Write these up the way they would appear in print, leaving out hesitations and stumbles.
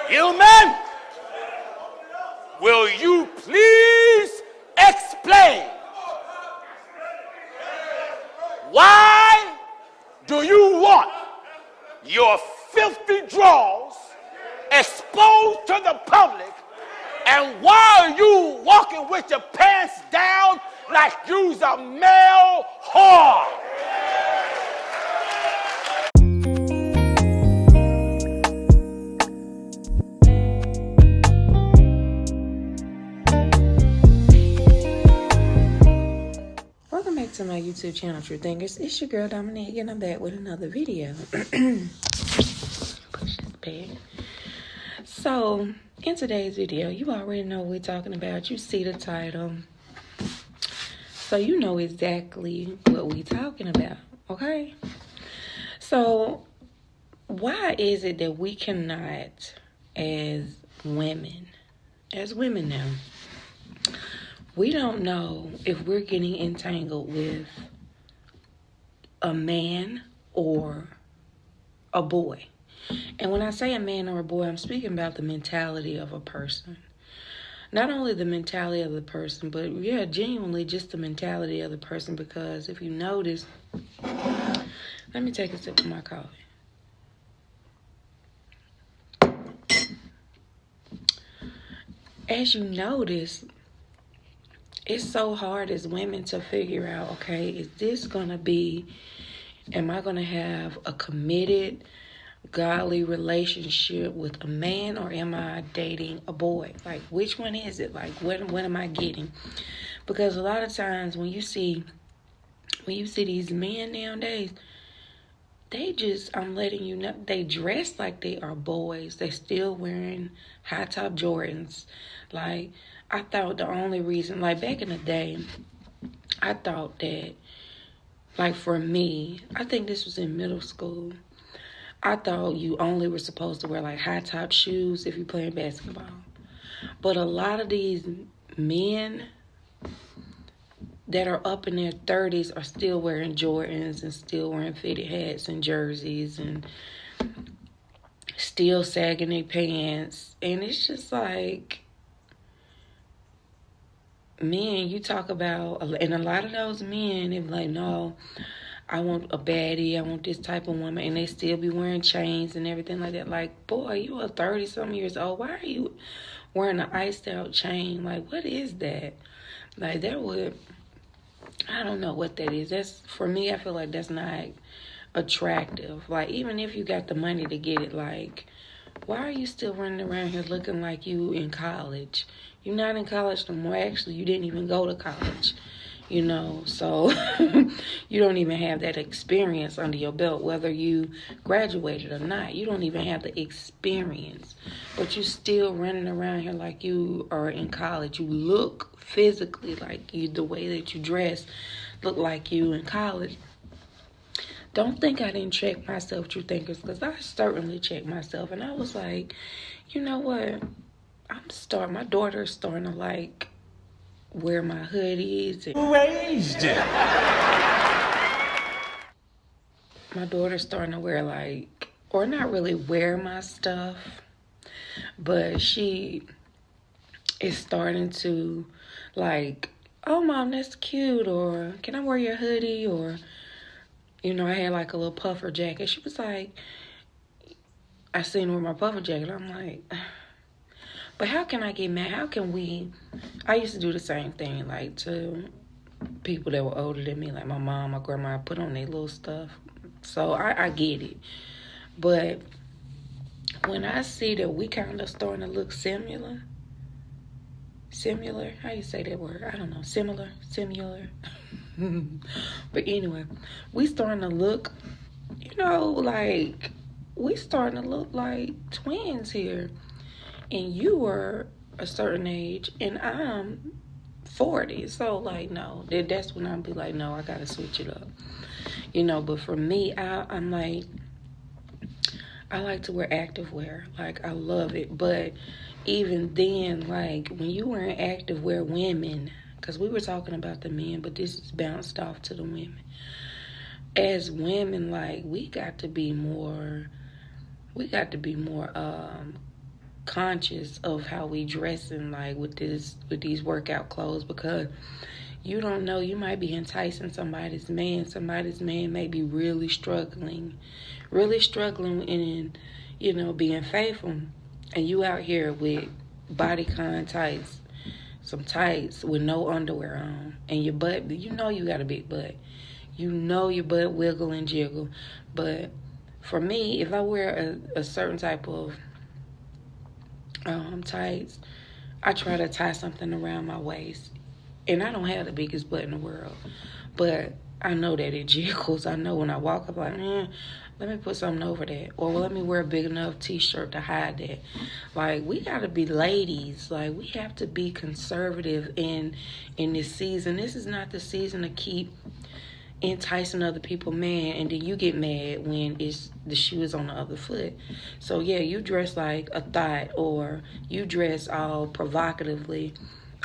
Hillman, will you please explain why do you want your filthy drawers exposed to the public, and why are you walking with your pants down like you's a male whore? Welcome back to my YouTube channel, True Thinkers. It's your girl Dominique, and I'm back with another video. Push this back. So, in today's video, you already know what we're talking about. You see the title, so you know exactly what we're talking about, okay? So, why is it that we cannot, as women now, we don't know if we're getting entangled with a man or a boy? And when I say a man or a boy, I'm speaking about the mentality of a person. Not only the mentality of the person, but yeah, genuinely just the mentality of the person. Because if you notice, let me take a sip of my coffee. As you notice, it's so hard as women to figure out, okay, is this going to be, am I going to have a committed, godly relationship with a man, or am I dating a boy? Like, which one is it? Like, what am I getting? Because a lot of times when you see these men nowadays, they just, I'm letting you know, they dress like they are boys. They still wearing high top Jordans. Like, I thought the only reason, like back in the day, I thought that, like for me, I think this was in middle school, I thought you only were supposed to wear like high top shoes if you're playing basketball. But a lot of these men that are up in their 30s are still wearing Jordans and still wearing fitted hats and jerseys and still sagging their pants. And it's just like, men, you talk about, and a lot of those men, they're like, no, I want a baddie, I want this type of woman, and they still be wearing chains and everything like that. Like, boy, you are 30-some years old. Why are you wearing an iced out chain? Like, what is that? Like, that would, I don't know what that is. That's, for me, I feel like that's not attractive. Like, even if you got the money to get it, like, why are you still running around here looking like you in college? You're not in college no more. Actually, you didn't even go to college, you know. So you don't even have that experience under your belt, whether you graduated or not. You don't even have the experience. But you still running around here like you are in college. You look physically like you, the way that you dress, look like you in college. Don't think I didn't check myself, True Thinkers, because I certainly checked myself. And I was like, you know what? My daughter's starting to like wear my hoodies. And Raised it. my daughter's starting to wear like, or not really wear my stuff, but she is starting to like, oh, Mom, that's cute. Or can I wear your hoodie? Or, you know, I had like a little puffer jacket. She was like, I seen her with my puffer jacket. I'm like, but how can I get mad? How can we? I used to do the same thing, like to people that were older than me, like my mom, my grandma, put on their little stuff. So I get it. But when I see that we kind of starting to look similar, how you say that word? I don't know, similar. But anyway, we starting to look, you know, like, we starting to look like twins here. And you were a certain age, and I'm 40. So, like, no. That's when I'll be like, no, I got to switch it up. You know, but for me, I'm like, I like to wear active wear. Like, I love it. But even then, like, when you wear active wear, women, because we were talking about the men, but this is bounced off to the women. As women, like, we got to be more conscious of how we dressing, like with these workout clothes, because you don't know, you might be enticing somebody's man. Somebody's man may be really struggling in, being faithful, and you out here with bodycon tights, some tights with no underwear on, and your butt, you got a big butt. Your butt wiggle and jiggle. But for me, if I wear a certain type of tights, I try to tie something around my waist. And I don't have the biggest butt in the world, but I know that it jiggles. I know when I walk, I'm like, let me put something over that. Or let me wear a big enough t-shirt to hide that. Like, we got to be ladies. Like, we have to be conservative in this season. This is not the season to keep enticing other people, man, and then you get mad when the shoe is on the other foot. So yeah, you dress like a thought, or you dress all provocatively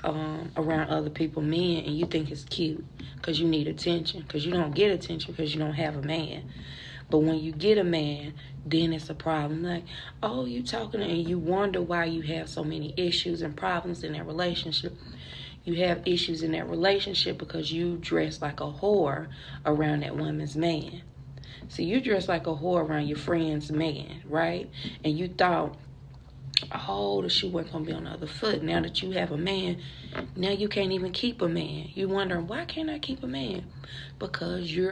around other people, men, and you think it's cute because you need attention, because you don't get attention because you don't have a man. But when you get a man, then it's a problem. Like, oh, you talking, and you wonder why you have so many issues and problems in that relationship. You have issues in that relationship because you dress like a whore around that woman's man. So you dress like a whore around your friend's man, right? And you thought, oh, the shoe wasn't going to be on the other foot. Now that you have a man, now you can't even keep a man. You wondering, why can't I keep a man? Because you're